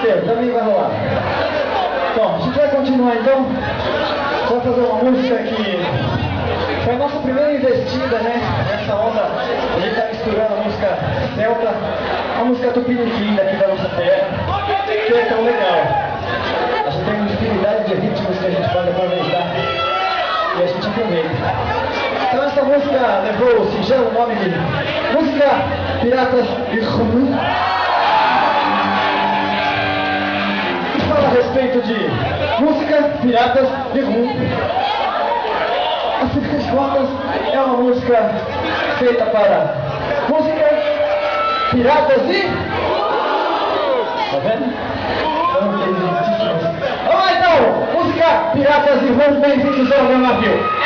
Ok, também vai rolar. Bom, a gente vai continuar então. Vou fazer uma música que foi a nossa primeira investida, né? Nessa onda. A gente tá misturando a música celta, a música tupiniquim daqui da nossa terra, que é tão legal. A gente tem uma infinidade de ritmos que a gente pode aproveitar e a gente aproveita. Então essa música levou o singelo nome de Música Piratas de Rum. E fala a respeito de música Piratas de Rum. Afinal de contas, é uma música feita para música Piratas de... Tá vendo? Vamos lá então, música Piratas de Rum, bem-vindos ao meu navio.